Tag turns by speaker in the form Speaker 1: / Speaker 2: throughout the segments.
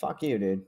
Speaker 1: Fuck you, dude.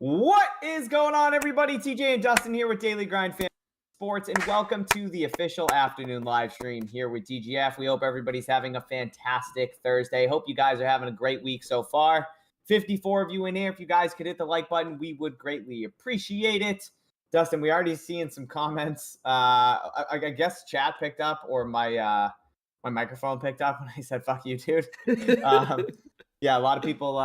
Speaker 1: What is going on, everybody? TJ and Dustin here with Daily Grind Fan Sports, and welcome to the official afternoon live stream here with DGF. We hope everybody's having a fantastic Thursday. Hope you guys are having a great week so far. 54 of you in here. If you guys could hit the like button, we would greatly appreciate it. Dustin, we already seeing some comments. I guess chat picked up, or my microphone picked up when I said "fuck you, dude." Yeah, a lot of people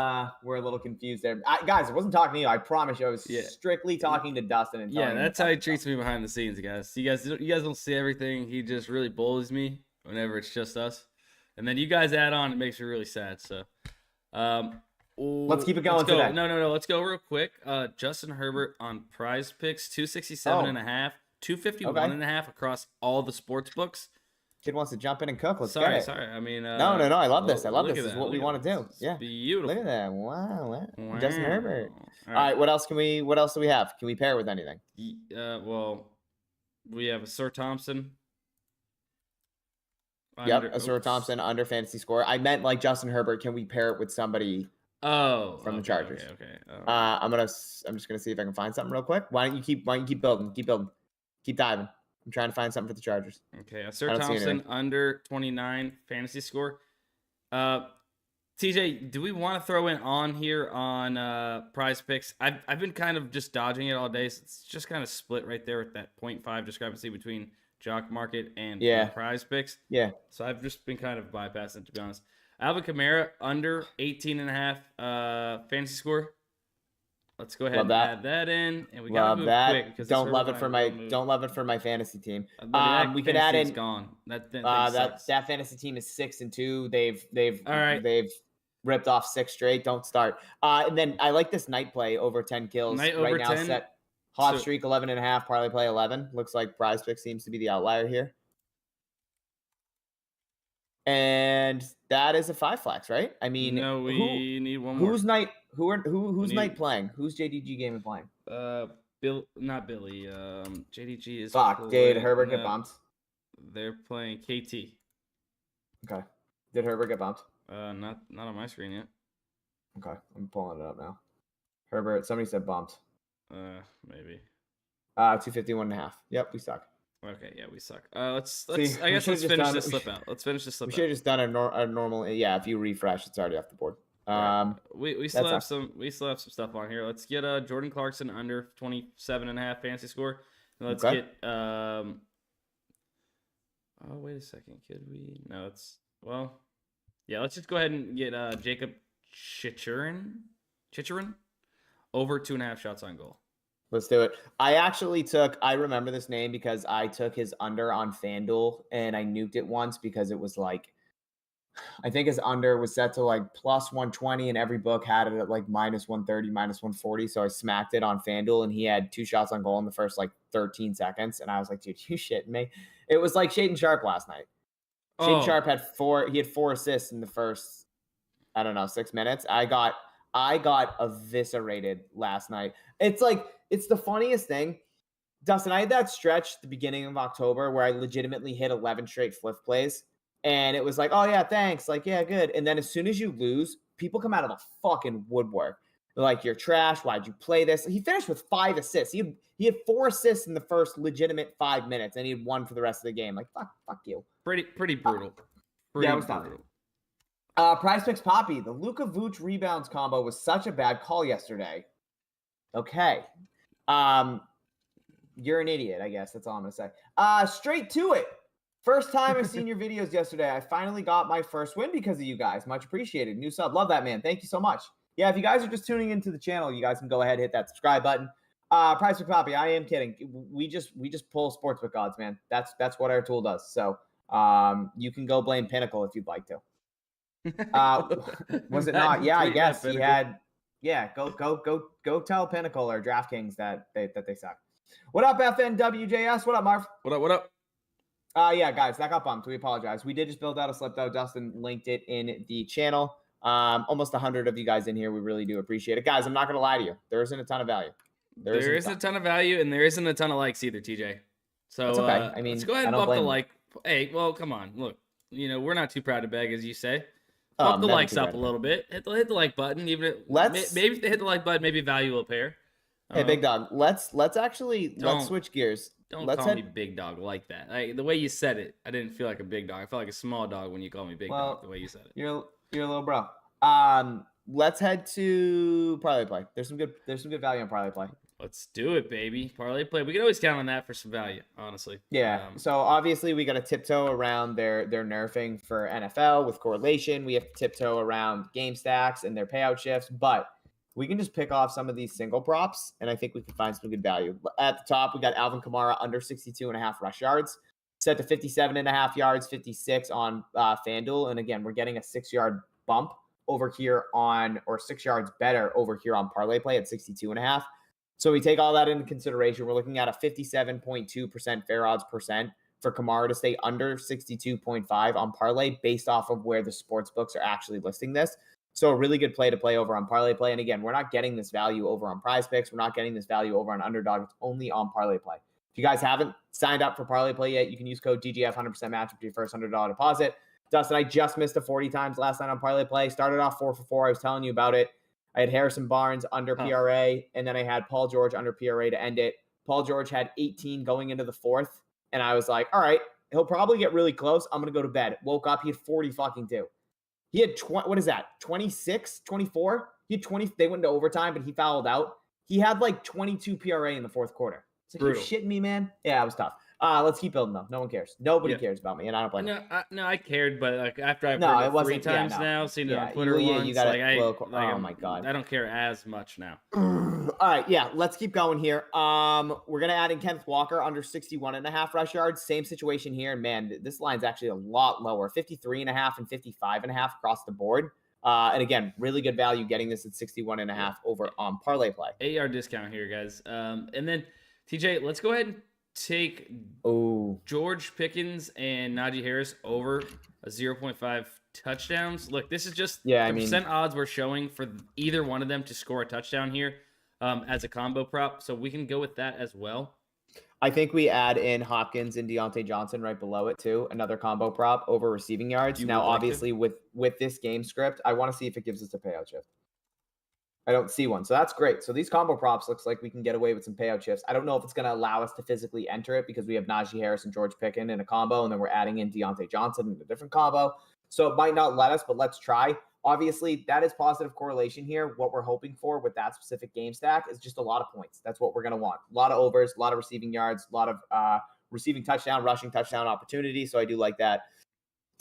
Speaker 1: were a little confused there. Guys, I wasn't talking to you. I promise you. I was strictly talking to Dustin. And
Speaker 2: that's how he treats me behind the scenes, guys. You guys don't see everything. He just really bullies me whenever it's just us. And then you guys add on, it makes me really sad. So
Speaker 1: let's keep it going today.
Speaker 2: No. Let's go real quick. Justin Herbert on PrizePicks, 267.5, 251.5 across all the sports books.
Speaker 1: Kid wants to jump in and cook. Let's
Speaker 2: sorry,
Speaker 1: get it.
Speaker 2: sorry. I mean,
Speaker 1: No. I love this. I love this.
Speaker 2: Look at
Speaker 1: This is
Speaker 2: that.
Speaker 1: what we
Speaker 2: Look
Speaker 1: want
Speaker 2: at
Speaker 1: to do.
Speaker 2: this. It's
Speaker 1: Yeah.
Speaker 2: beautiful.
Speaker 1: Look at that. Wow.
Speaker 2: Wow.
Speaker 1: Justin Herbert.
Speaker 2: All
Speaker 1: All right. What else do we have? Can we pair it with anything?
Speaker 2: Well, we have a Sir Thompson.
Speaker 1: Yep, a Sir Thompson under fantasy score. I meant like Justin Herbert. Can we pair it with somebody? From the Chargers.
Speaker 2: Okay.
Speaker 1: I'm just gonna see if I can find something real quick. Why don't you keep building? Keep diving. I'm trying to find something for the Chargers.
Speaker 2: Okay, a Sir Thompson under 29 fantasy score. TJ, do we want to throw in on here on PrizePicks? I've been kind of just dodging it all day. So it's just kind of split right there with that 0.5 discrepancy between JockMKT and PrizePicks.
Speaker 1: Yeah.
Speaker 2: So I've just been kind of bypassing, to be honest. Alvin Kamara under 18.5 fantasy score. Let's go ahead and add that in, and we gotta move quick because
Speaker 1: don't love it for my fantasy team.
Speaker 2: We can add in. Gone.
Speaker 1: That fantasy team is 6-2. They've ripped off 6 straight. Don't start. And then I like this night play over 10 kills right now.
Speaker 2: 10.
Speaker 1: Set hot streak 11.5. ParlayPlay 11. Looks like PrizePicks seems to be the outlier here. And that is a 5 flex, right? I mean,
Speaker 2: no, we need one more.
Speaker 1: Who's night playing? Who's JDG Gaming playing?
Speaker 2: Not Billy. JDG is.
Speaker 1: Fuck. Did Herbert get bumped?
Speaker 2: They're playing KT.
Speaker 1: Okay. Did Herbert get bumped?
Speaker 2: Not on my screen yet.
Speaker 1: Okay, I'm pulling it up now. Herbert. Somebody said bumped.
Speaker 2: Maybe.
Speaker 1: 251.5. Yep, we suck.
Speaker 2: Okay, yeah, we suck. Let's finish this slip out. Let's finish this slip out.
Speaker 1: We should have just done a normal. Yeah, if you refresh, it's already off the board.
Speaker 2: We still have some stuff on here. Let's get Jordan Clarkson under 27.5 fantasy score. And let's get oh, wait a second. Could we? No, let's just go ahead and get Jacob Chicharin over 2.5 shots on goal.
Speaker 1: Let's do it. I remember this name because I took his under on FanDuel and I nuked it once because it was like, I think his under was set to like plus 120 and every book had it at like minus 130, minus 140. So I smacked it on FanDuel and he had 2 shots on goal in the first like 13 seconds. And I was like, dude, you shitting me? It was like Shaden Sharp last night. Shaden Sharp had 4 assists in the first, 6 minutes. I got eviscerated last night. It's the funniest thing. Dustin, I had that stretch at the beginning of October where I legitimately hit 11 straight Fliff plays. And it was like, oh, yeah, thanks. Like, yeah, good. And then as soon as you lose, people come out of the fucking woodwork. They're like, you're trash. Why'd you play this? He finished with 5 assists. He had 4 assists in the first legitimate 5 minutes, and he had 1 for the rest of the game. Like, fuck you.
Speaker 2: Pretty brutal.
Speaker 1: Yeah, it was tough. PrizePicks Poppy, the Luka Vooch rebounds combo was such a bad call yesterday. Okay. You're an idiot, I guess. That's all I'm going to say. Straight to it. First time I've seen your videos yesterday. I finally got my first win because of you guys. Much appreciated. New sub. Love that, man. Thank you so much. Yeah, if you guys are just tuning into the channel, you guys can go ahead and hit that subscribe button. PrizePicks Poppy, I am kidding. We just pull sportsbook odds, man. That's what our tool does. So you can go blame Pinnacle if you'd like to. Was it not? Yeah, I guess he had. Yeah, go tell Pinnacle or DraftKings that they suck. What up, FNWJS? What up, Marv?
Speaker 2: What up?
Speaker 1: Yeah, guys, that got bumped. We apologize. We did just build out a slip though. Dustin linked it in the channel. Almost 100 of you guys in here. We really do appreciate it, guys. I'm not gonna lie to you. There isn't a ton of value.
Speaker 2: There isn't a ton of value, and there isn't a ton of likes either, TJ. So
Speaker 1: that's okay. I mean,
Speaker 2: let's go ahead and bump the like. Hey, well, come on. Look, we're not too proud to beg, as you say. Bump the likes up a little bit. Hit the like button. Even if maybe if they hit the like button, maybe value will pair.
Speaker 1: Hey, Big Dog. Let's switch gears.
Speaker 2: Don't call me big dog like that. The way you said it, I didn't feel like a big dog. I felt like a small dog when you called me big dog. The way you said it.
Speaker 1: You're a little bro. Let's head to ParlayPlay. There's some good value on ParlayPlay.
Speaker 2: Let's do it, baby. ParlayPlay. We can always count on that for some value, honestly.
Speaker 1: Yeah. So obviously we got to tiptoe around their nerfing for NFL with correlation. We have to tiptoe around game stacks and their payout shifts, but we can just pick off some of these single props, and I think we can find some good value. At the top, we got Alvin Kamara under 62.5 rush yards, set to 57.5 yards, 56 on FanDuel. And again, we're getting a 6-yard bump over here or 6 yards better over here on ParlayPlay at 62.5. So we take all that into consideration. We're looking at a 57.2% fair odds percent for Kamara to stay under 62.5 on parlay based off of where the sports books are actually listing this. So a really good play to play over on ParlayPlay. And again, we're not getting this value over on PrizePicks. We're not getting this value over on Underdog. It's only on ParlayPlay. If you guys haven't signed up for ParlayPlay yet, you can use code DGF 100% match up to your first $100 deposit. Dustin, I just missed a 40 times last night on ParlayPlay. Started off 4 for 4. I was telling you about it. I had Harrison Barnes under PRA, and then I had Paul George under PRA to end it. Paul George had 18 going into the fourth, and I was like, all right, he'll probably get really close. I'm going to go to bed. Woke up, he had 40 fucking 2. He had, what is that, 26, 24? He had 20. They went into overtime, but he fouled out. He had like 22 PRA in the fourth quarter. It's like, you shitting me, man? Yeah, it was tough. Let's keep building, though. No one cares. Nobody cares about me, and I don't blame them.
Speaker 2: No, I cared, but like after I've heard it 3 times now, seen it on Twitter once,
Speaker 1: you got
Speaker 2: oh my God. I don't care as much now.
Speaker 1: All right, yeah, let's keep going here. We're going to add in Kenneth Walker under 61.5 rush yards. Same situation here. Man, this line's actually a lot lower, 53.5 and 55.5 across the board. And again, really good value getting this at 61.5 over on ParlayPlay.
Speaker 2: 8-yard discount here, guys. And then, TJ, let's go ahead and take George Pickens and Najee Harris over a 0.5 touchdowns. Look, this is just the percent odds we're showing for either one of them to score a touchdown here as a combo prop. So we can go with that as well.
Speaker 1: I think we add in Hopkins and Deontay Johnson right below it too. Another combo prop over receiving yards. Now, obviously, with this game script, I want to see if it gives us a payout shift. I don't see one. So that's great. So these combo props looks like we can get away with some payout shifts. I don't know if it's going to allow us to physically enter it because we have Najee Harris and George Pickens in a combo, and then we're adding in Deontay Johnson in a different combo. So it might not let us, but let's try. Obviously, that is positive correlation here. What we're hoping for with that specific game stack is just a lot of points. That's what we're going to want. A lot of overs, a lot of receiving yards, a lot of receiving touchdown, rushing touchdown opportunity. So I do like that.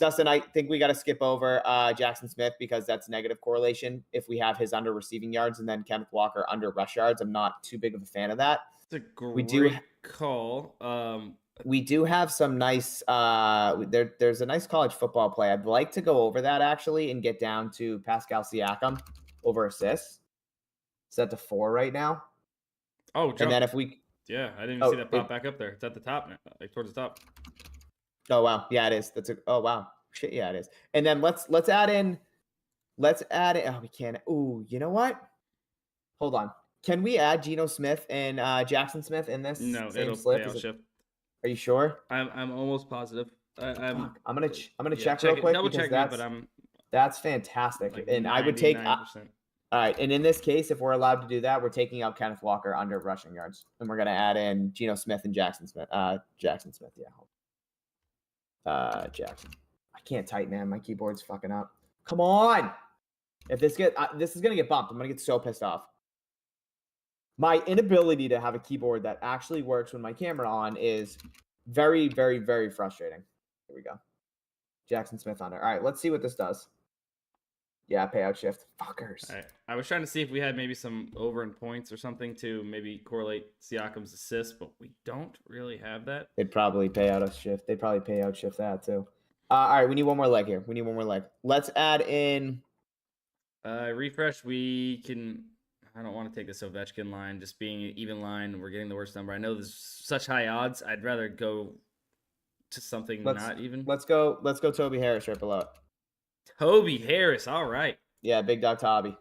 Speaker 1: Dustin, I think we got to skip over Jackson Smith because that's negative correlation if we have his under receiving yards and then Kenneth Walker under rush yards. I'm not too big of a fan of that.
Speaker 2: It's a great call.
Speaker 1: We do have some nice there's a nice college football play. I'd like to go over that actually and get down to Pascal Siakam over assists. Set to 4 right now.
Speaker 2: Oh,
Speaker 1: and then if we
Speaker 2: I didn't even see that pop back up there. It's at the top now, like towards the top.
Speaker 1: Oh wow, yeah, it is. Oh wow, shit, yeah, it is. And then let's add in. Oh, we can't. Ooh, you know what? Hold on. Can we add Geno Smith and Jackson Smith in this?
Speaker 2: No,
Speaker 1: same slip? Are you sure?
Speaker 2: I'm almost positive. I'm
Speaker 1: gonna check real quick.
Speaker 2: Double check
Speaker 1: me,
Speaker 2: but
Speaker 1: that's fantastic.
Speaker 2: Like
Speaker 1: and I would take. All right, and in this case, if we're allowed to do that, we're taking out Kenneth Walker under rushing yards, and we're gonna add in Geno Smith and Jackson Smith. Jackson Smith, yeah. Jackson. I can't type, man. My keyboard's fucking up. Come on. If this is gonna get bumped, I'm gonna get so pissed off. My inability to have a keyboard that actually works when my camera on is very, very, very frustrating. Here we go. Jackson Smith under. All right, let's see what this does. Yeah, payout shift. Fuckers.
Speaker 2: All right. I was trying to see if we had maybe some over in points or something to maybe correlate Siakam's assists, but we don't really have that.
Speaker 1: They'd probably pay out a shift. They'd probably pay out shift that too. All right, we need one more leg here. Let's add in.
Speaker 2: Refresh. We can. I don't want to take this Ovechkin line. Just being an even line, we're getting the worst number. I know there's such high odds. I'd rather go to something not even.
Speaker 1: Let's go Toby Harris right below it.
Speaker 2: Toby Harris, all right.
Speaker 1: Yeah, big dog Toby.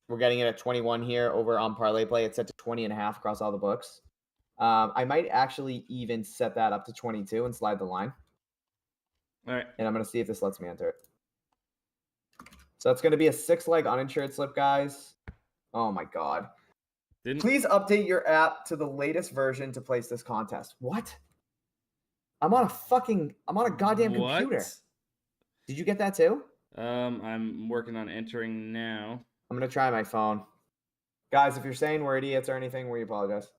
Speaker 1: We're getting it at 21 here over on ParlayPlay. It's set to 20.5 across all the books. I might actually even set that up to 22 and slide the line.
Speaker 2: All right.
Speaker 1: And I'm going to see if this lets me enter it. So it's going to be a 6-leg uninsured slip, guys. Oh, my God. Please update your app to the latest version to place this contest. What? I'm on a goddamn computer. Did you get that too?
Speaker 2: I'm working on entering now.
Speaker 1: I'm going to try my phone. Guys, if you're saying we're idiots or anything, we apologize.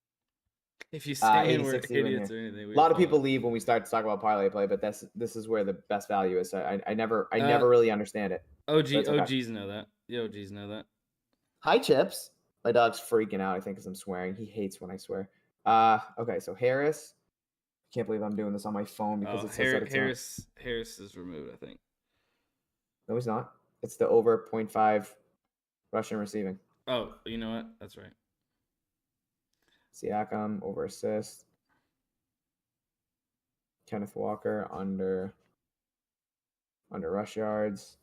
Speaker 2: If you say we're idiots or anything,
Speaker 1: a lot of people leave when we start to talk about ParlayPlay, but this is where the best value is. So I never really understand it.
Speaker 2: OGs know that. The OGs know that.
Speaker 1: Hi, Chips. My dog's freaking out, I think, because I'm swearing. He hates when I swear. Okay, so Harris. I can't believe I'm doing this on my phone because it says that it's
Speaker 2: Harris is removed, I think.
Speaker 1: No, he's not. It's the over 0.5 rushing receiving.
Speaker 2: Oh, you know what? That's right.
Speaker 1: Siakam over assist. Kenneth Walker under rush yards,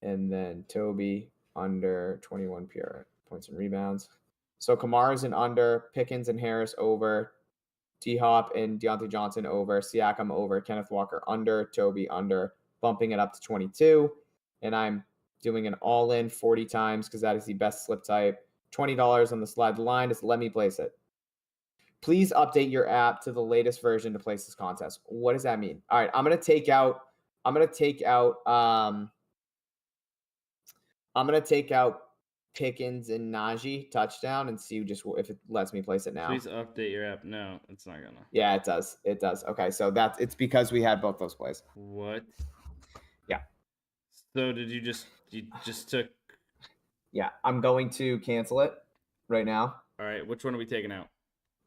Speaker 1: and then Toby under 21 pure points and rebounds. So Kamara's an under, Pickens and Harris over, D-Hop and Deontay Johnson over, Siakam over, Kenneth Walker under, Toby under, bumping it up to 22. And I'm doing an all-in 40 times because that is the best slip type. $20 on the slide the line. Just let me place it. Please update your app to the latest version to place this contest. What does that mean? All right, I'm gonna take out Pickens and Najee touchdown and see just if it lets me place it now.
Speaker 2: Please update your app. No, it's not gonna.
Speaker 1: Yeah, it does. It does. Okay, so it's because we had both those plays.
Speaker 2: What?
Speaker 1: Yeah.
Speaker 2: So you just took?
Speaker 1: Yeah, I'm going to cancel it right now.
Speaker 2: All right, which one are we taking out?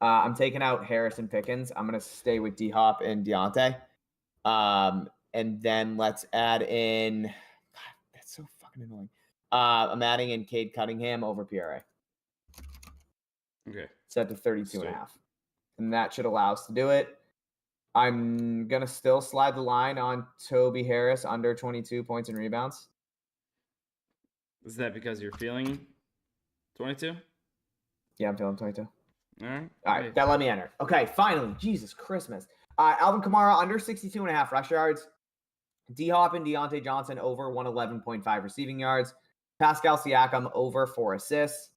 Speaker 1: I'm taking out Harris and Pickens. I'm gonna stay with D-Hop and Deontay. And then let's add in. God, that's so fucking annoying. I'm adding in Cade Cunningham over PRA.
Speaker 2: Okay.
Speaker 1: Set to 32.5. And that should allow us to do it. I'm going to still slide the line on Toby Harris under 22 points and rebounds.
Speaker 2: Is that because you're feeling 22?
Speaker 1: Yeah, I'm feeling 22.
Speaker 2: All right.
Speaker 1: That let me enter. Okay, finally. Jesus Christmas. Alvin Kamara under 62.5 rush yards. D-Hop and Deontay Johnson over 111.5 receiving yards. Pascal Siakam over 4 assists.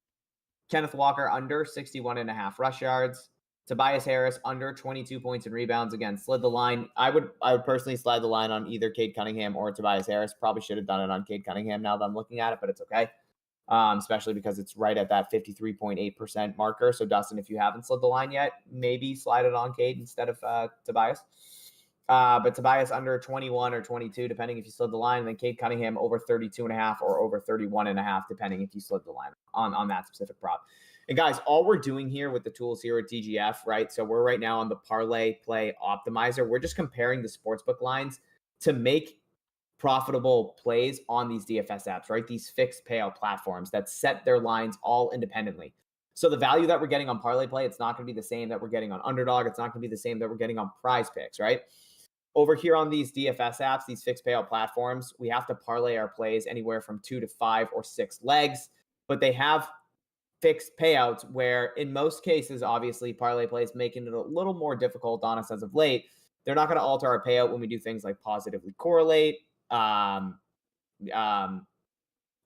Speaker 1: Kenneth Walker under 61.5 rush yards. Tobias Harris under 22 points and rebounds. Again, slid the line. I would personally slide the line on either Cade Cunningham or Tobias Harris. Probably should have done it on Cade Cunningham now that I'm looking at it, but it's okay. Especially because it's right at that 53.8% marker. So Dustin, if you haven't slid the line yet, maybe slide it on Cade instead of Tobias. But Tobias under 21 or 22, depending if you slid the line, and then Cade Cunningham over 32.5 or over 31.5, depending if you slid the line on that specific prop. And guys, all we're doing here with the tools here at DGF, right? So we're right now on the ParlayPlay Optimizer. We're just comparing the sportsbook lines to make profitable plays on these DFS apps, right? These fixed payout platforms that set their lines all independently. So the value that we're getting on ParlayPlay, it's not going to be the same that we're getting on Underdog. It's not going to be the same that we're getting on PrizePicks, right? Over here on these DFS apps, these fixed payout platforms, we have to parlay our plays anywhere from 2 to 5 or 6 legs, but they have fixed payouts where in most cases, obviously, ParlayPlay is making it a little more difficult on us as of late. They're not going to alter our payout when we do things like positively correlate,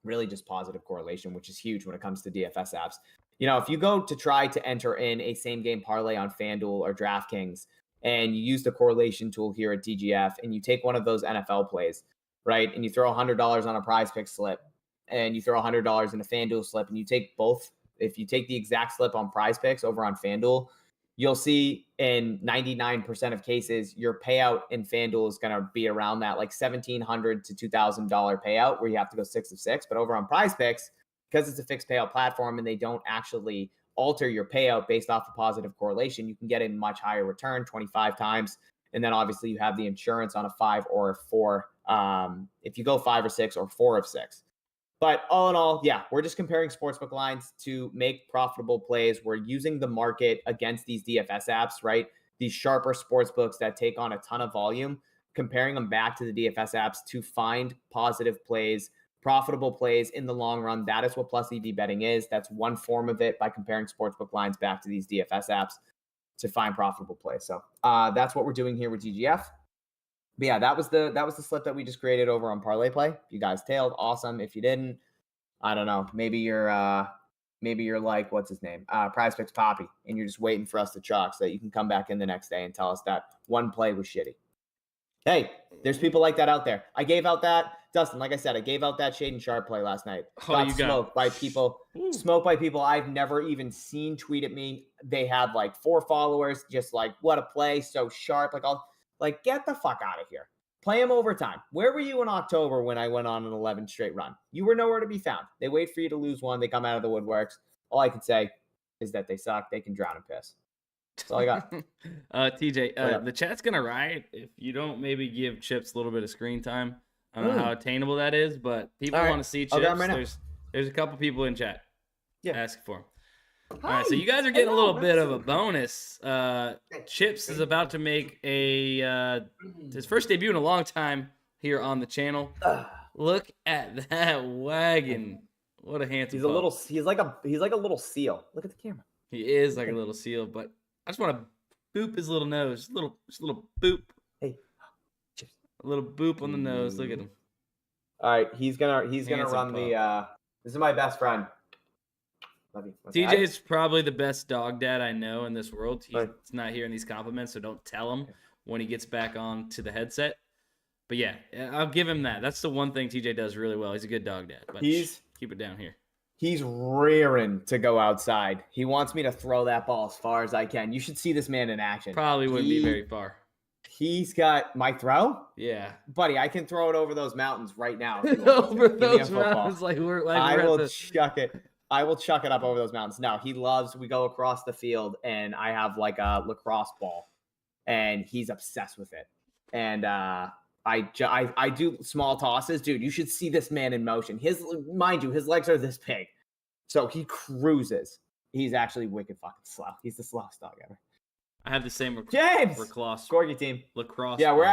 Speaker 1: really just positive correlation, which is huge when it comes to DFS apps. You know, if you go to try to enter in a same game parlay on FanDuel or DraftKings, and you use the correlation tool here at DGF, and you take one of those NFL plays, right? And you throw $100 on a PrizePicks slip, and you throw $100 in a FanDuel slip, and you take both. If you take the exact slip on PrizePicks over on FanDuel, you'll see in 99% of cases, your payout in FanDuel is going to be around that like $1,700 to $2,000 payout where you have to go 6 of 6. But over on PrizePicks, because it's a fixed payout platform and they don't actually alter your payout based off of positive correlation, you can get a much higher return, 25 times. And then obviously you have the insurance on a 5 or a 4. If you go 5 or 6 or 4 of 6. But all in all, yeah, we're just comparing sportsbook lines to make profitable plays. We're using the market against these DFS apps, right? These sharper sportsbooks that take on a ton of volume, comparing them back to the DFS apps to find positive plays, profitable plays in the long run. That is what plus EV betting is. That's one form of it, by comparing sportsbook lines back to these DFS apps to find profitable plays. So that's what we're doing here with DGF. But yeah, that was the slip that we just created over on ParlayPlay. If you guys tailed, awesome. If you didn't, I don't know. Maybe you're like, what's his name? PrizePicks Poppy, and you're just waiting for us to chalk so that you can come back in the next day and tell us that one play was shitty. Hey, there's people like that out there. I gave out that, Dustin, like I said, I gave out that Shade and Sharp play last night. Got smoked by people. Smoked by people I've never even seen tweet at me. They had like 4 followers, just like, what a play, so sharp. Like, get the fuck out of here. Play him overtime. Where were you in October when I went on an 11 straight run? You were nowhere to be found. They wait for you to lose one. They come out of the woodworks. All I can say is that they suck. They can drown and piss. That's all I got.
Speaker 2: TJ, the chat's going to riot if you don't maybe give Chips a little bit of screen time. I don't know how attainable that is, but people want to see Chips. There's a couple people in chat asking for him. All right, so you guys are getting a little bit of a bonus. Chips is about to make his first debut in a long time here on the channel. Look at that wagon. What a handsome pup.
Speaker 1: He's like a little seal. Look at the camera.
Speaker 2: He is like a little seal, but I just want to boop his little nose. Just a little boop.
Speaker 1: Hey.
Speaker 2: A little boop on the nose. Look at him.
Speaker 1: All right, he's gonna run the this is my best friend. Love you.
Speaker 2: TJ's probably the best dog dad I know in this world. He's not hearing these compliments, so don't tell him when he gets back on to the headset. But yeah, I'll give him that. That's the one thing TJ does really well. He's a good dog dad. But keep it down here.
Speaker 1: He's rearing to go outside. He wants me to throw that ball as far as I can. You should see this man in action.
Speaker 2: Probably wouldn't be very far.
Speaker 1: He's got my throw?
Speaker 2: Yeah.
Speaker 1: Buddy, I can throw it over those mountains right now.
Speaker 2: Over those mountains I
Speaker 1: will chuck it. I will chuck it up over those mountains. No, we go across the field, and I have like a lacrosse ball, and he's obsessed with it. And I do small tosses. Dude, you should see this man in motion. Mind you, his legs are this big. So he cruises. He's actually wicked fucking slow. He's the slowest dog ever.
Speaker 2: I have the same
Speaker 1: James
Speaker 2: lacrosse
Speaker 1: corgi team.
Speaker 2: Lacrosse.
Speaker 1: Yeah, we're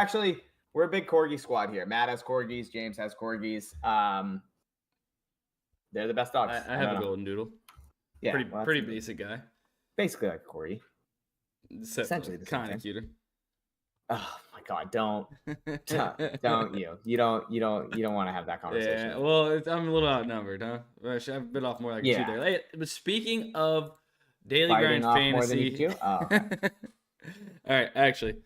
Speaker 1: a big corgi squad here. Matt has corgis. James has corgis. They're the best dogs.
Speaker 2: I have a golden doodle.
Speaker 1: Yeah,
Speaker 2: pretty basic guy.
Speaker 1: Basically like a corgi. Essentially the
Speaker 2: kind of cuter.
Speaker 1: Oh my god! Don't you don't want to have that conversation.
Speaker 2: Yeah, well, I'm a little outnumbered, huh? I've bit off more like 2 there. Hey, but speaking of daily grind fantasy,
Speaker 1: all
Speaker 2: right, actually,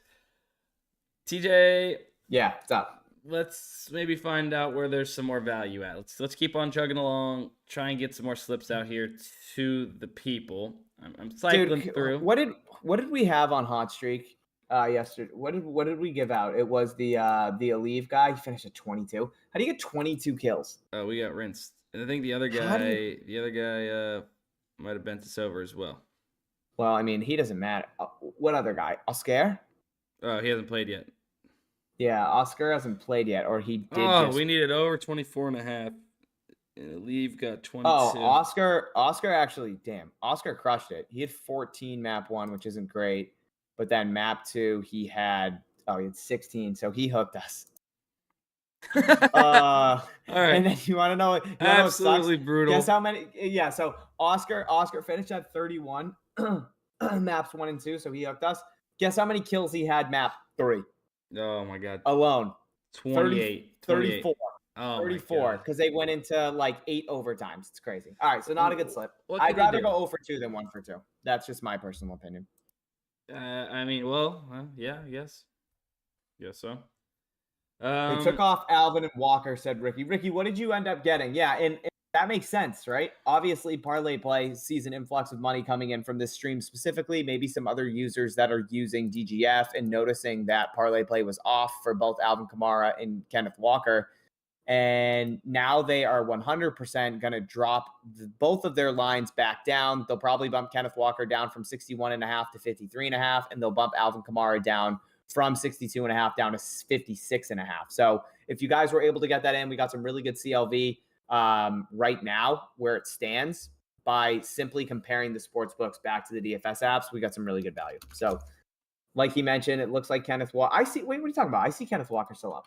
Speaker 2: TJ.
Speaker 1: Yeah, what's up?
Speaker 2: Let's maybe find out where there's some more value at. Let's keep on chugging along. Try and get some more slips out here to the people. I'm cycling through.
Speaker 1: What did we have on Hot Streak yesterday? What did we give out? It was the Aleve guy. He finished at 22. How do you get 22 kills?
Speaker 2: Oh, we got rinsed. And I think the other guy might have bent us over as well.
Speaker 1: Well, I mean, he doesn't matter. What other guy? Oscar?
Speaker 2: Oh, he hasn't played yet.
Speaker 1: Yeah, Oscar hasn't played yet, or he did.
Speaker 2: Oh, we needed over 24.5. And Leave got 22.
Speaker 1: Oh, Oscar actually, damn. Oscar crushed it. He had 14 map 1, which isn't great. But then map 2, he had 16, so he hooked us.
Speaker 2: All right.
Speaker 1: And then you want to know
Speaker 2: absolutely brutal.
Speaker 1: Guess how many? Yeah, so Oscar finished at 31 maps 1 and 2, so he hooked us. Guess how many kills he had map 3?
Speaker 2: Oh my god.
Speaker 1: Alone.
Speaker 2: 28.
Speaker 1: 34.
Speaker 2: Oh
Speaker 1: 34, because they went into like 8 overtimes. It's crazy. All right, so not a good slip. I'd rather go 0 for 2 than 1 for 2. That's just my personal opinion.
Speaker 2: I mean, yeah, I guess. Guess so.
Speaker 1: They took off Alvin and Walker, said Ricky. Ricky, what did you end up getting? Yeah, and that makes sense, right? Obviously, ParlayPlay sees an influx of money coming in from this stream specifically. Maybe some other users that are using DGF and noticing that ParlayPlay was off for both Alvin Kamara and Kenneth Walker. And now they are 100% going to drop both of their lines back down. They'll probably bump Kenneth Walker down from 61.5 to 53.5, and they'll bump Alvin Kamara down from 62.5 down to 56.5. So if you guys were able to get that in, we got some really good CLV right now where it stands by simply comparing the sports books back to the DFS apps. We got some really good value. So like he mentioned, it looks like Kenneth Walker. Wait, what are you talking about? I see Kenneth Walker still up.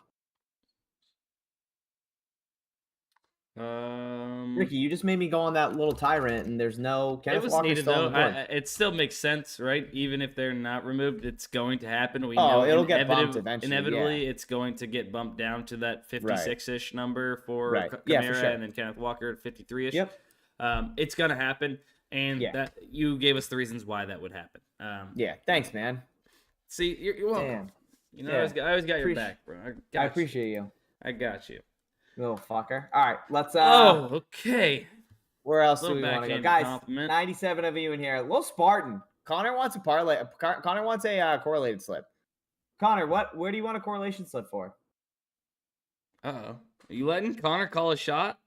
Speaker 1: Ricky, you just made me go on that little tyrant, and there's no Kenneth
Speaker 2: it was
Speaker 1: Walker
Speaker 2: needed
Speaker 1: still
Speaker 2: though.
Speaker 1: on the board.
Speaker 2: It still makes sense, right? Even if they're not removed, it's going to happen. We
Speaker 1: know
Speaker 2: it'll
Speaker 1: get bumped eventually.
Speaker 2: Inevitably, it's going to get bumped down to that 56-ish number for Kamara,
Speaker 1: for sure.
Speaker 2: and then Kenneth Walker at 53-ish.
Speaker 1: Yep.
Speaker 2: It's gonna happen, and that you gave us the reasons why that would happen.
Speaker 1: Yeah, thanks, man.
Speaker 2: See, you're welcome. Damn. You know, I always got your back, bro.
Speaker 1: I appreciate you.
Speaker 2: I got you.
Speaker 1: Little fucker. All right, let's.
Speaker 2: Okay.
Speaker 1: Where else do we want to go, guys? 97 of you in here. Little Spartan. Connor wants a parlay. Connor wants a correlated slip. Connor, where do you want a correlation slip for?
Speaker 2: Are you letting Connor call a shot?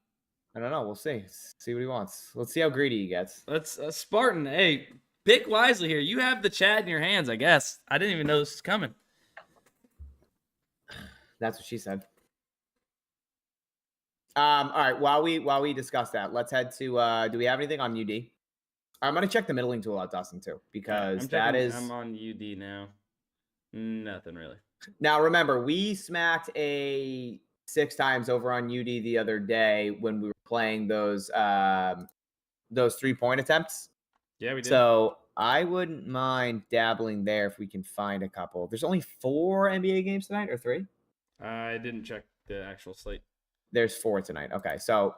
Speaker 1: I don't know. We'll see. See what he wants. Let's see how greedy he gets.
Speaker 2: Let's Spartan. Hey, pick wisely here. You have the chat in your hands, I guess. I didn't even know this was coming.
Speaker 1: That's what she said. All right. While we discuss that, let's head to. Do we have anything on UD? I'm going to check the middling tool out, Dustin, too, because I'm
Speaker 2: on UD now. Nothing really.
Speaker 1: Now, remember, we smacked a 6 times over on UD the other day when we were playing those 3-point attempts.
Speaker 2: Yeah, we did.
Speaker 1: So I wouldn't mind dabbling there if we can find a couple. There's only 4 NBA games tonight, or 3?
Speaker 2: I didn't check the actual slate.
Speaker 1: There's 4 tonight. Okay, so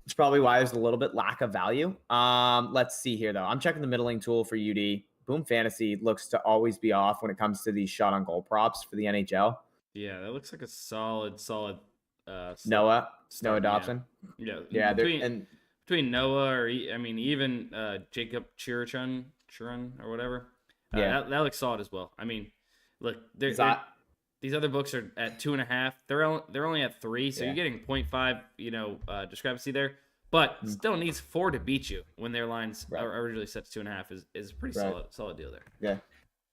Speaker 1: it's probably why there's a little bit lack of value. Let's see here, though. I'm checking the middling tool for UD. Boom Fantasy looks to always be off when it comes to these shot on goal props for the NHL.
Speaker 2: Yeah, that looks like a solid
Speaker 1: Noah Dobson.
Speaker 2: Yeah. Between Noah or even Jacob Chirachun or whatever. That looks solid as well. I mean, look, these other books are at 2.5. They're only at 3, so you're getting 0.5 discrepancy there. But still needs 4 to beat you when their lines are originally set to 2.5 is a pretty solid deal there.
Speaker 1: Yeah.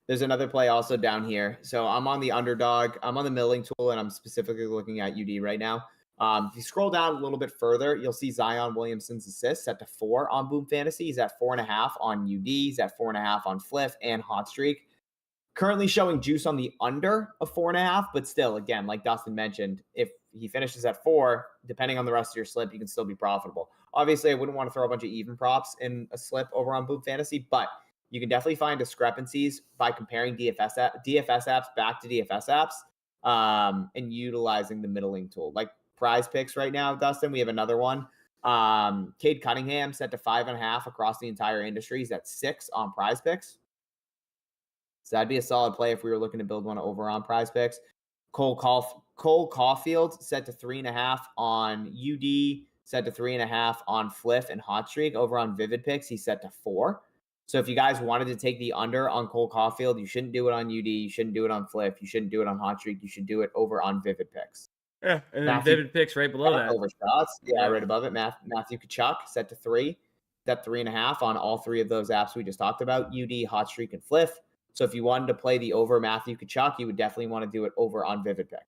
Speaker 1: There's another play also down here. So I'm on the Underdog. I'm on the milling tool, and I'm specifically looking at UD right now. If you scroll down a little bit further, you'll see Zion Williamson's assist set to 4 on Boom Fantasy. He's at 4.5 on UD. He's at 4.5 on Fliff and Hot Streak. Currently showing juice on the under of 4.5, but still, again, like Dustin mentioned, if he finishes at 4, depending on the rest of your slip, you can still be profitable. Obviously, I wouldn't want to throw a bunch of even props in a slip over on Boom Fantasy, but you can definitely find discrepancies by comparing DFS apps back to DFS apps and utilizing the middling tool. Like PrizePicks right now, Dustin, we have another one. Cade Cunningham set to 5.5 across the entire industry. He's at 6 on PrizePicks. So that'd be a solid play if we were looking to build one over on PrizePicks. Cole Caulfield set to 3.5 on UD, set to 3.5 on Fliff and Hot Streak. Over on VividPicks, he's set to 4. So if you guys wanted to take the under on Cole Caulfield, you shouldn't do it on UD, you shouldn't do it on Fliff, you shouldn't do it on Hot Streak, you should do it over on VividPicks.
Speaker 2: Yeah, and then VividPicks right below that.
Speaker 1: Over shots, right above it. Matthew Tkachuk set to 3, set 3.5 on all 3 of those apps we just talked about, UD, Hot Streak, and Fliff. So if you wanted to play the over Matthew Tkachuk, you would definitely want to do it over on VividPick.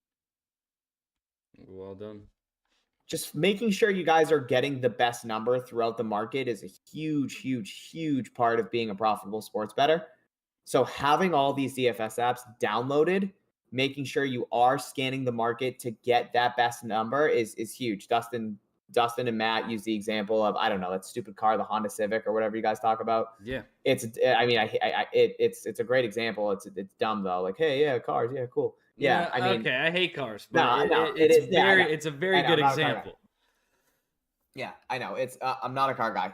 Speaker 2: Well done.
Speaker 1: Just making sure you guys are getting the best number throughout the market is a huge part of being a profitable sports bettor. So having all these DFS apps downloaded, making sure you are scanning the market to get that best number is huge. Dustin and Matt use the example of, I don't know, that stupid car, the Honda Civic or whatever you guys talk about.
Speaker 2: Yeah.
Speaker 1: It's a great example. It's dumb though. Like, hey, yeah, cars. Yeah, cool. Yeah. I mean,
Speaker 2: okay. I hate cars,
Speaker 1: but
Speaker 2: it's a very good example.
Speaker 1: Yeah, I know. I'm not a car guy.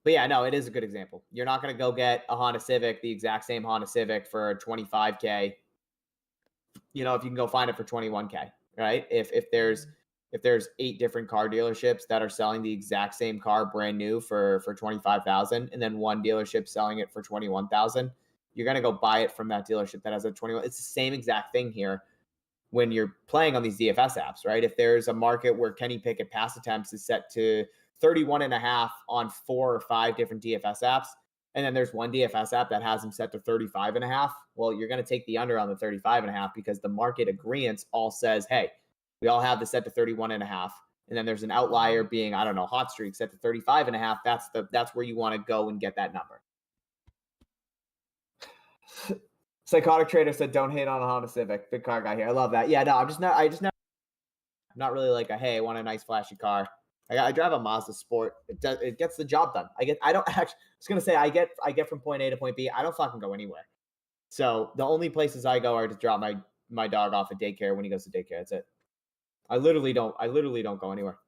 Speaker 1: But yeah, no, it is a good example. You're not going to go get a Honda Civic, the exact same Honda Civic for $25K. If you can go find it for $21K, right? If there's 8 different car dealerships that are selling the exact same car brand new for $25,000, and then one dealership selling it for $21,000, you're going to go buy it from that dealership that has a 21. It's the same exact thing here when you're playing on these DFS apps, right? If there's a market where Kenny Pickett pass attempts is set to 31.5 on 4 or 5 different DFS apps, and then there's one DFS app that has them set to 35.5, well, you're going to take the under on the 35.5 because the market agreement all says, hey, we all have this set to 31.5. And then there's an outlier being, I don't know, Hot Streak set to 35.5. That's where you want to go and get that number. Psychotic Trader said, don't hate on a Honda Civic. Big car guy here. I love that. Yeah, no, I'm not really like I want a nice flashy car. I drive a Mazda Sport. It gets the job done. I get from point A to point B. I don't fucking go anywhere. So the only places I go are to drop my dog off at daycare when he goes to daycare. That's it. I literally don't go anywhere.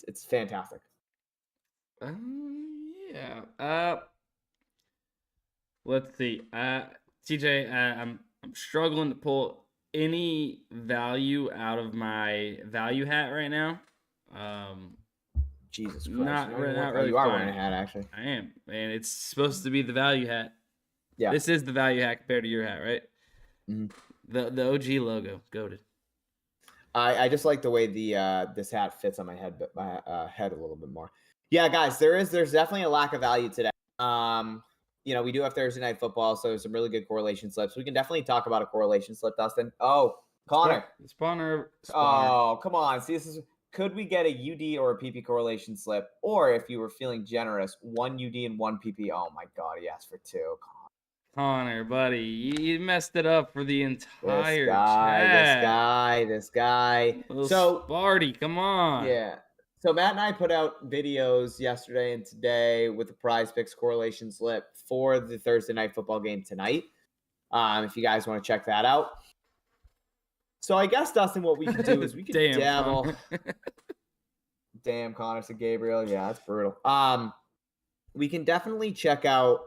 Speaker 1: It's fantastic.
Speaker 2: Yeah. Let's see. TJ, I'm struggling to pull any value out of my value hat right now.
Speaker 1: Jesus Christ.
Speaker 2: Not really.
Speaker 1: You are wearing a hat, actually.
Speaker 2: I am, and it's supposed to be the value hat.
Speaker 1: Yeah.
Speaker 2: This is the value hat compared to your hat, right?
Speaker 1: Mm-hmm.
Speaker 2: The OG logo, goated.
Speaker 1: I just like the way this hat fits on my head, but my head a little bit more. Yeah, guys, there's definitely a lack of value today. We do have Thursday night football, so some really good correlation slips. We can definitely talk about a correlation slip, Dustin. Oh, Connor.
Speaker 2: Spawner.
Speaker 1: Oh, come on. See, this is could we get a UD or a PP correlation slip? Or if you were feeling generous, 1 UD and 1 PP. Oh my God, he asked for 2.
Speaker 2: Connor, buddy, you messed it up for the entire
Speaker 1: This guy.
Speaker 2: Little
Speaker 1: So
Speaker 2: Sparty, come on.
Speaker 1: Yeah. So Matt and I put out videos yesterday and today with the PrizePicks correlation slip for the Thursday night football game tonight. If you guys want to check that out. So I guess, Dustin, what we can do is we can dabble. Damn, Connor to Gabriel. Yeah, that's brutal. We can definitely check out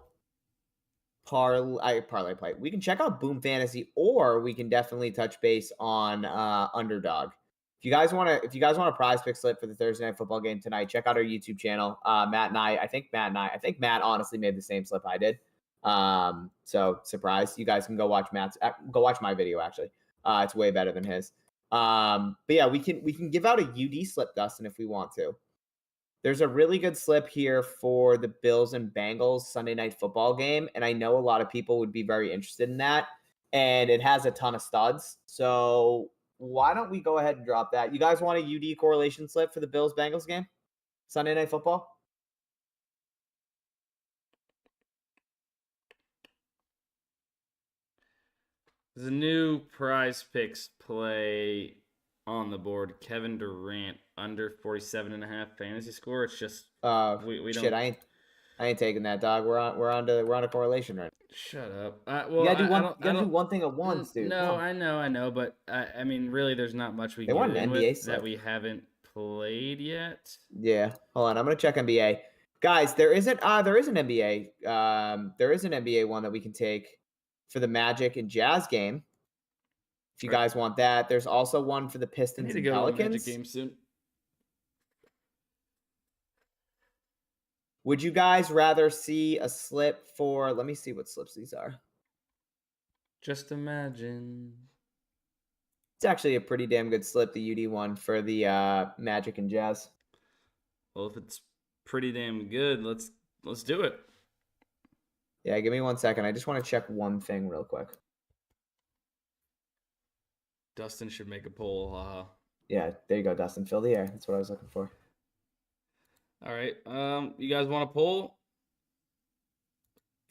Speaker 1: ParlayPlay. We can check out Boom Fantasy, or we can definitely touch base on Underdog. If you guys want a prize pick slip for the Thursday night football game tonight, check out our YouTube channel. Matt and I think Matt honestly made the same slip I did. So surprise, you guys can go watch my video actually. It's way better than his. But yeah, we can give out a UD slip, Dustin, if we want to. There's a really good slip here for the Bills and Bengals Sunday night football game, and I know a lot of people would be very interested in that, and it has a ton of studs. So why don't we go ahead and drop that? You guys want a UD correlation slip for the Bills Bengals game Sunday night football?
Speaker 2: There's a new PrizePicks play on the board. Kevin Durant under 47.5 fantasy score. It's just we
Speaker 1: shit. I ain't taking that, dog. We're on to correlation right now.
Speaker 2: Shut up.
Speaker 1: Well, you gotta do one thing at once, dude.
Speaker 2: No, I know, but I mean, really, there's not much we
Speaker 1: can do with
Speaker 2: that we haven't played yet.
Speaker 1: Yeah, hold on. I'm gonna check NBA, guys. There is an NBA. There is an NBA one that we can take for the Magic and Jazz game. If you guys want that, there's also one for the Pistons and Pelicans.
Speaker 2: Magic game soon.
Speaker 1: Would you guys rather see a slip for? Let me see what slips these are.
Speaker 2: Just imagine.
Speaker 1: It's actually a pretty damn good slip, the UD one for the Magic and Jazz.
Speaker 2: Well, if it's pretty damn good, let's do it.
Speaker 1: Yeah, give me 1 second. I just want to check one thing real quick.
Speaker 2: Dustin should make a poll.
Speaker 1: Yeah, there you go, Dustin. Fill the air. That's what I was looking for.
Speaker 2: All right. You guys want a poll?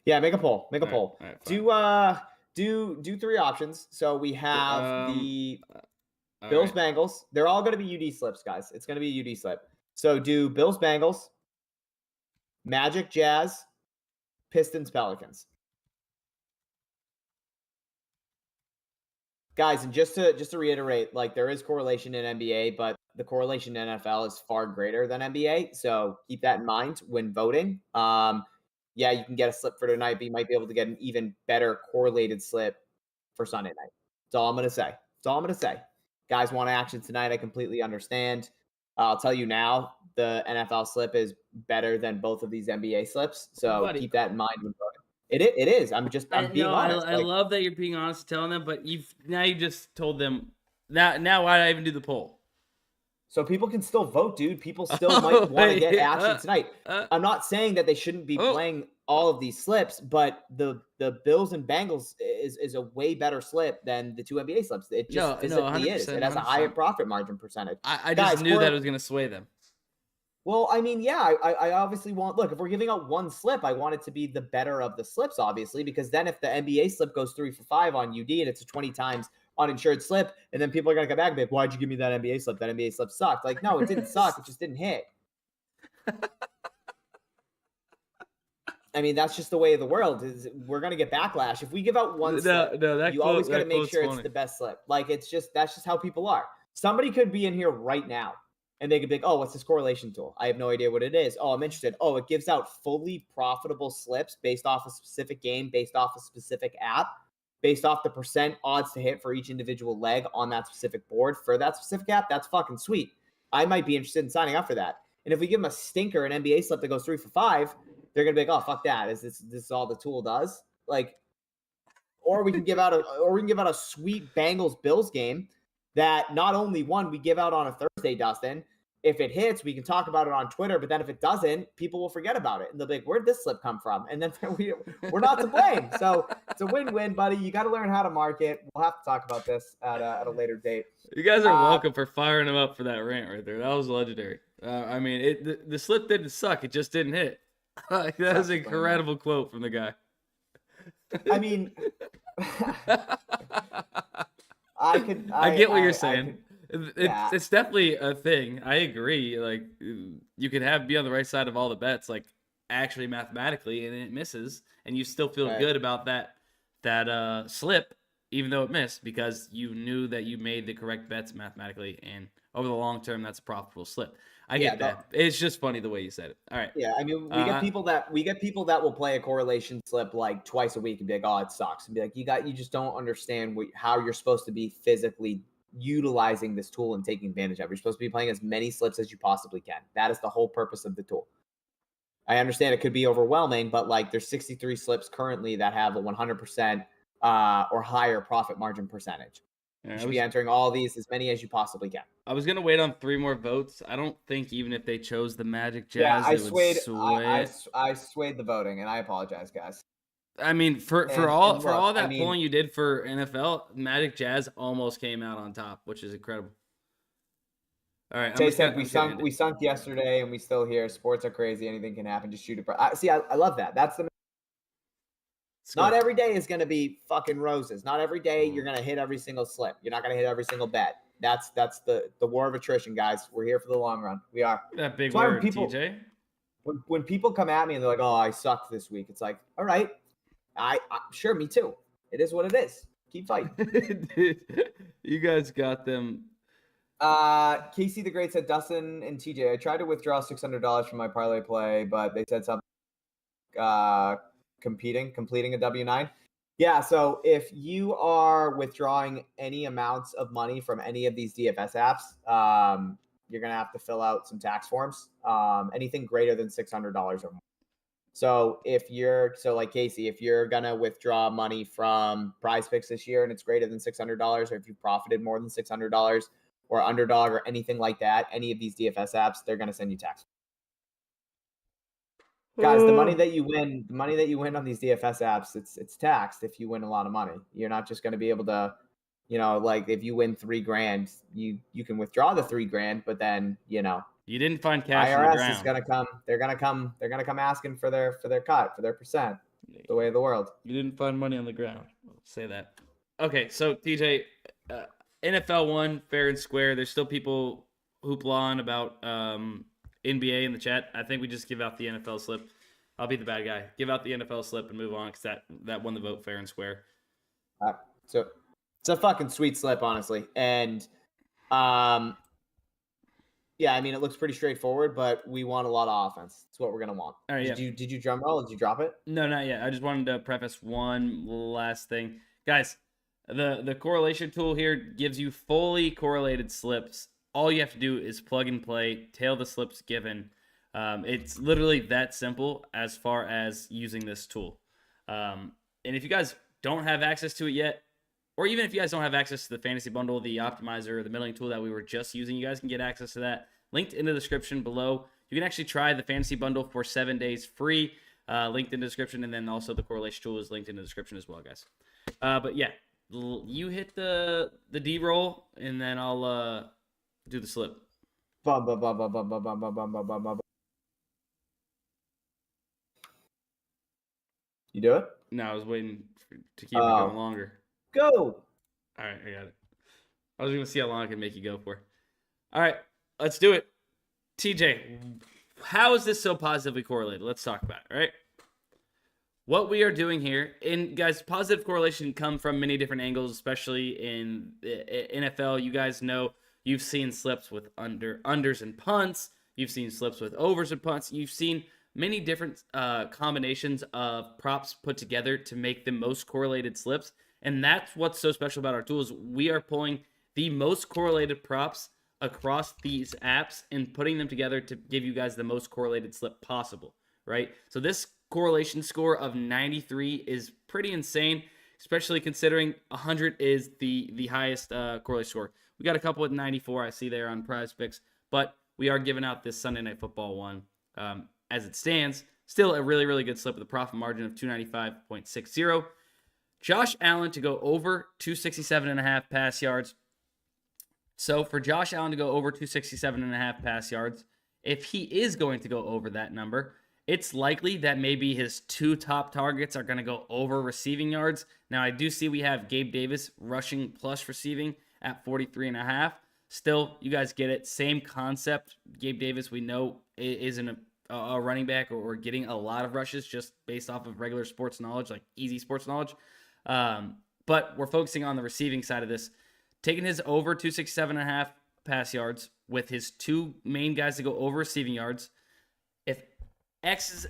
Speaker 1: Yeah, make a poll. Make a poll.
Speaker 2: Right,
Speaker 1: do 3 options. So we have the Bills Bengals. They're all going to be UD slips, guys. It's going to be a UD slip. So do Bills Bengals, Magic Jazz, Pistons Pelicans. Guys, and just to reiterate, like, there is correlation in NBA, but the correlation in NFL is far greater than NBA. So keep that in mind when voting. Yeah, you can get a slip for tonight, but you might be able to get an even better correlated slip for Sunday night. That's all I'm going to say. Guys want action tonight, I completely understand. I'll tell you now, the NFL slip is better than both of these NBA slips. So keep that in mind when voting. It is. I'm being honest.
Speaker 2: I love that you're being honest and telling them, but you just told them. Now why did I even do the poll?
Speaker 1: So people can still vote, dude. People still might want to get action tonight. I'm not saying that they shouldn't be playing all of these slips, but the Bills and Bengals is a way better slip than the 2 NBA slips. It just physically is. It has a higher profit margin percentage.
Speaker 2: I just knew that it was going to sway them.
Speaker 1: Well, I mean, yeah, I obviously look, if we're giving out one slip, I want it to be the better of the slips, obviously, because then if the NBA slip goes 3 for 5 on UD and it's a 20 times uninsured slip, and then people are going to come back and be like, why'd you give me that NBA slip? That NBA slip sucked. Like, no, it didn't suck. It just didn't hit. I mean, that's just the way of the world. We're going to get backlash. If we give out one slip, you always got to make sure it's the best slip. Like, that's just how people are. Somebody could be in here right now, and they could be like, oh, what's this correlation tool? I have no idea what it is. Oh, I'm interested. Oh, it gives out fully profitable slips based off a specific game, based off a specific app, based off the percent odds to hit for each individual leg on that specific board for that specific app. That's fucking sweet. I might be interested in signing up for that. And if we give them a stinker, an NBA slip that goes 3 for 5, they're going to be like, oh, fuck that. Is this all the tool does? Like, or we can give out a sweet Bengals Bills game that not only one we give out on a Thursday, Dustin. if it hits, we can talk about it on Twitter. But then if it doesn't, people will forget about it. And they'll be like, where'd this slip come from? And then we're not to blame. So it's a win-win, buddy. You got to learn how to market. We'll have to talk about this at a later date.
Speaker 2: You guys are welcome for firing him up for that rant right there. That was legendary. I mean, the slip didn't suck. It just didn't hit. That was an incredible quote from the guy.
Speaker 1: I mean, I
Speaker 2: get what you're saying. It's definitely a thing. I agree. Like, you could be on the right side of all the bets, like actually mathematically, and it misses, and you still feel good about that slip, even though it missed, because you knew that you made the correct bets mathematically, and over the long term, that's a profitable slip. I get that. It's just funny the way you said it. All right.
Speaker 1: Yeah, I mean, we get people that will play a correlation slip like twice a week and be like, "Oh, it sucks," and be like, "You just don't understand how you're supposed to be physically utilizing this tool and taking advantage of it. You're supposed to be playing as many slips as you possibly can. That is the whole purpose of the tool." I understand it could be overwhelming, but like there's 63 slips currently that have a 100% or higher profit margin percentage. You should be entering all these, as many as you possibly can.
Speaker 2: I was gonna wait on 3 more votes. I don't think even if they chose the Magic Jazz,
Speaker 1: I swayed the voting, and I apologize, guys.
Speaker 2: I mean, for all that polling you did for NFL, Magic Jazz almost came out on top, which is incredible. All right,
Speaker 1: Tay said we sunk yesterday, and we still here. Sports are crazy. Anything can happen. Just shoot it. I love that. That's the. Not every day is going to be fucking roses. Not every day you're going to hit every single slip. You're not going to hit every single bet. That's the war of attrition, guys. We're here for the long run. We are.
Speaker 2: That big word, TJ.
Speaker 1: When people come at me and they're like, "Oh, I sucked this week," it's like, all right, I sure, me too. It is what it is. Keep fighting.
Speaker 2: You guys got them.
Speaker 1: Casey the Great said, "Dustin and TJ, I tried to withdraw $600 from my ParlayPlay, but they said something completing a W9." Yeah, so if you are withdrawing any amounts of money from any of these DFS apps, you're going to have to fill out some tax forms, anything greater than $600 or more. So like Casey, if you're going to withdraw money from PrizePicks this year and it's greater than $600, or if you profited more than $600 or Underdog or anything like that, any of these DFS apps, they're going to send you tax. Guys, the money that you win on these DFS apps, it's taxed if you win a lot of money. You're not just going to be able to, like if you win $3,000, you can withdraw the $3,000, but then, you
Speaker 2: didn't find cash
Speaker 1: IRS
Speaker 2: on the ground.
Speaker 1: Is going to come. They're going to come asking for their cut, for their percent. The way of the world.
Speaker 2: You didn't find money on the ground. I'll say that. Okay, so TJ, NFL won fair and square. There's still people hoopla on about NBA in the chat. I think we just give out the NFL slip. I'll be the bad guy. Give out the NFL slip and move on, because that won the vote fair and square.
Speaker 1: So it's a fucking sweet slip, honestly. And yeah, I mean, it looks pretty straightforward, but we want a lot of offense. That's what we're gonna want.
Speaker 2: All right,
Speaker 1: Did you drum roll? Did you drop it?
Speaker 2: No, not yet. I just wanted to preface one last thing, guys. The correlation tool here gives you fully correlated slips. All you have to do is plug and play, tail the slips given. It's literally that simple as far as using this tool. And if you guys don't have access to it yet, or even if you guys don't have access to the fantasy bundle, the optimizer, or the milling tool that we were just using, you guys can get access to that. Linked in the description below. You can actually try the fantasy bundle for 7 days free. Linked in the description, and then also the correlation tool is linked in the description as well, guys. But yeah, you hit the D roll, and then I'll do the slip.
Speaker 1: You do it?
Speaker 2: No, I was waiting to keep it going longer.
Speaker 1: Go.
Speaker 2: All right, I got it. I was going to see how long I can make you go for. All right, let's do it. TJ, how is this so positively correlated? Let's talk about it, all right? What we are doing here, and guys, positive correlation can come from many different angles, especially in the NFL. You guys know you've seen slips with unders and punts. You've seen slips with overs and punts. You've seen many different combinations of props put together to make the most correlated slips. And that's what's so special about our tools. We are pulling the most correlated props across these apps and putting them together to give you guys the most correlated slip possible, right? So this correlation score of 93 is pretty insane, especially considering 100 is the highest correlation score. We got a couple at 94 I see there on PrizePicks, but we are giving out this Sunday Night Football one as it stands. Still a really, really good slip with a profit margin of 295.60. Josh Allen to go over 267.5 pass yards. So for Josh Allen to go over 267.5 pass yards, if he is going to go over that number, it's likely that maybe his 2 top targets are going to go over receiving yards. Now, I do see we have Gabe Davis rushing plus receiving at 43.5. Still, you guys get it. Same concept. Gabe Davis, we know, isn't a running back or getting a lot of rushes just based off of regular sports knowledge, like easy sports knowledge. But we're focusing on the receiving side of this. Taking his over 267.5 pass yards with his 2 main guys to go over receiving yards. If X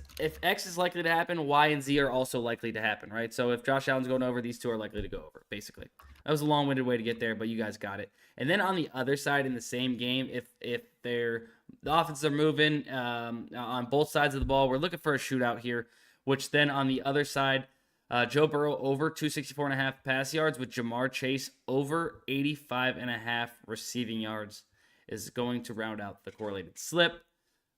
Speaker 2: is likely to happen, Y and Z are also likely to happen, right? So if Josh Allen's going over, these 2 are likely to go over, basically. That was a long-winded way to get there, but you guys got it. And then on the other side in the same game, if the offenses are moving on both sides of the ball, we're looking for a shootout here, which then on the other side, Joe Burrow over 264.5 pass yards with Jamar Chase over 85.5 receiving yards is going to round out the correlated slip.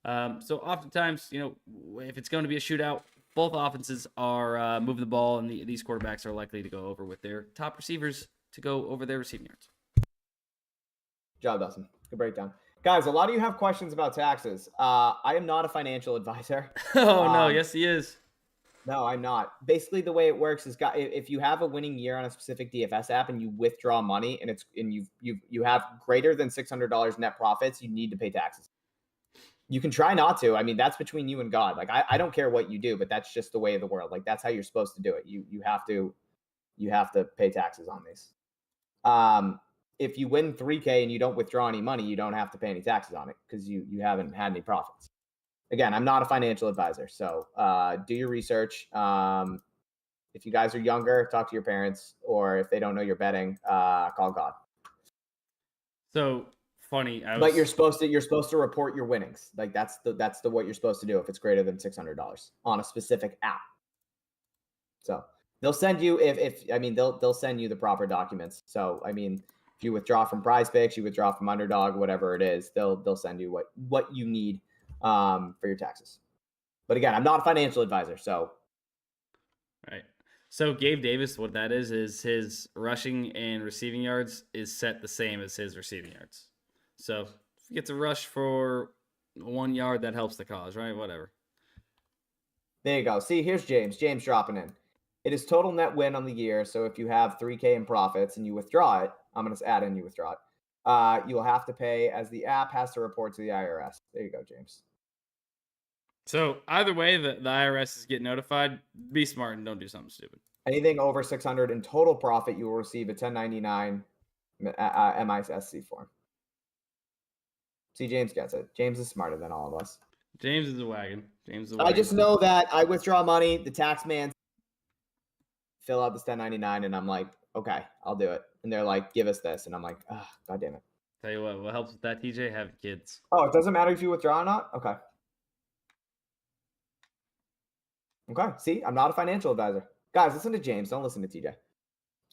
Speaker 2: So oftentimes, if it's going to be a shootout, both offenses are moving the ball, and these quarterbacks are likely to go over with their top receivers to go over their receiving yards.
Speaker 1: Good job, Dustin. Good breakdown. Guys, a lot of you have questions about taxes. I am not a financial advisor.
Speaker 2: No, yes he is.
Speaker 1: No, I'm not. Basically, the way it works is, if you have a winning year on a specific DFS app and you withdraw money and you have greater than $600 net profits, you need to pay taxes. You can try not to. I mean, that's between you and God. Like, I don't care what you do, but that's just the way of the world. Like, that's how you're supposed to do it. You have to pay taxes on these. If you win 3K and you don't withdraw any money, you don't have to pay any taxes on it because you haven't had any profits. Again, I'm not a financial advisor, so do your research. If you guys are younger, talk to your parents, or if they don't know you're betting, call God.
Speaker 2: So funny,
Speaker 1: but you're supposed to report your winnings. Like that's what you're supposed to do if it's greater than $600 on a specific app. So they'll send you they'll send you the proper documents. So I mean, if you withdraw from PrizePicks, you withdraw from Underdog, whatever it is, they'll send you what you need for your taxes. But again, I'm not a financial advisor, so.
Speaker 2: Right. So Gabe Davis, what that is his rushing and receiving yards is set the same as his receiving yards. So if he gets a rush for 1 yard, that helps the cause, right? Whatever.
Speaker 1: There you go. See, here's James. James dropping in. It is total net win on the year. So if you have 3K in profits and you withdraw it, I'm going to add in you withdraw it. You will have to pay as the app has to report to the IRS. There you go, James.
Speaker 2: So either way, the IRS is getting notified. Be smart and don't do something stupid.
Speaker 1: Anything over 600 in total profit, you will receive a 1099 MISC form. See, James gets it. James is smarter than all of us.
Speaker 2: James is a wagon.
Speaker 1: I just know that I withdraw money. The tax man fill out this 1099, and I'm like, okay, I'll do it. And they're like, give us this, and I'm like, oh, God damn it.
Speaker 2: Tell you what helps with that, TJ? Having kids.
Speaker 1: Oh, it doesn't matter if you withdraw or not? Okay. Okay. See, I'm not a financial advisor. Guys, listen to James. Don't listen to TJ.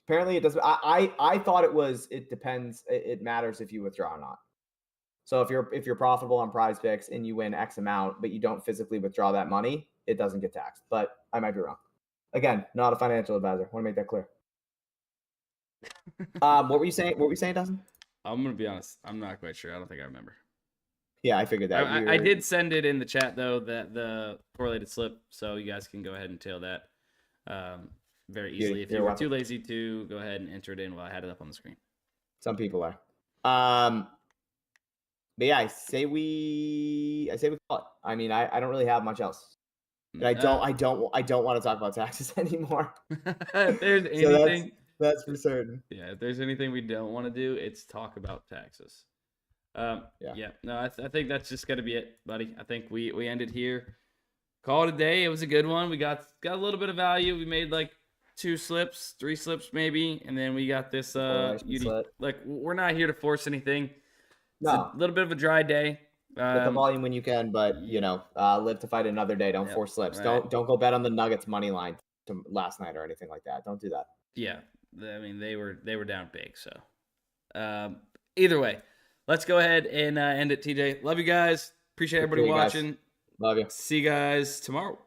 Speaker 1: Apparently, it doesn't. I thought it depends. It matters if you withdraw or not. So if you're profitable on PrizePicks and you win X amount, but you don't physically withdraw that money, it doesn't get taxed. But I might be wrong. Again, not a financial advisor. Want to make that clear. What were you saying? What were you saying, Dustin?
Speaker 2: I'm gonna be honest. I'm not quite sure. I don't think I remember.
Speaker 1: Yeah, I figured that.
Speaker 2: I did send it in the chat though, that the correlated slip, so you guys can go ahead and tail that very easily. If you were too lazy to go ahead and enter it in while I had it up on the screen. Some
Speaker 1: people are. But yeah, I say we call it. I mean, I don't really have much else. And I don't want to talk about taxes anymore.
Speaker 2: If there's anything,
Speaker 1: so that's for certain.
Speaker 2: Yeah, if there's anything we don't want to do, it's talk about taxes. Yeah. No, I think that's just gonna be it, buddy. I think we ended here. Call it a day. It was a good one. We got a little bit of value. We made like 2 slips, 3 slips maybe, and then we got this like we're not here to force anything.
Speaker 1: No.
Speaker 2: It's a little bit of a dry day.
Speaker 1: Get the volume when you can, but live to fight another day. Don't force slips. Right. Don't go bet on the Nuggets money line to last night or anything like that. Don't do that.
Speaker 2: Yeah, I mean they were down big. So either way, let's go ahead and end it, TJ. Love you guys. Appreciate everybody watching.
Speaker 1: Guys. Love you.
Speaker 2: See you guys tomorrow.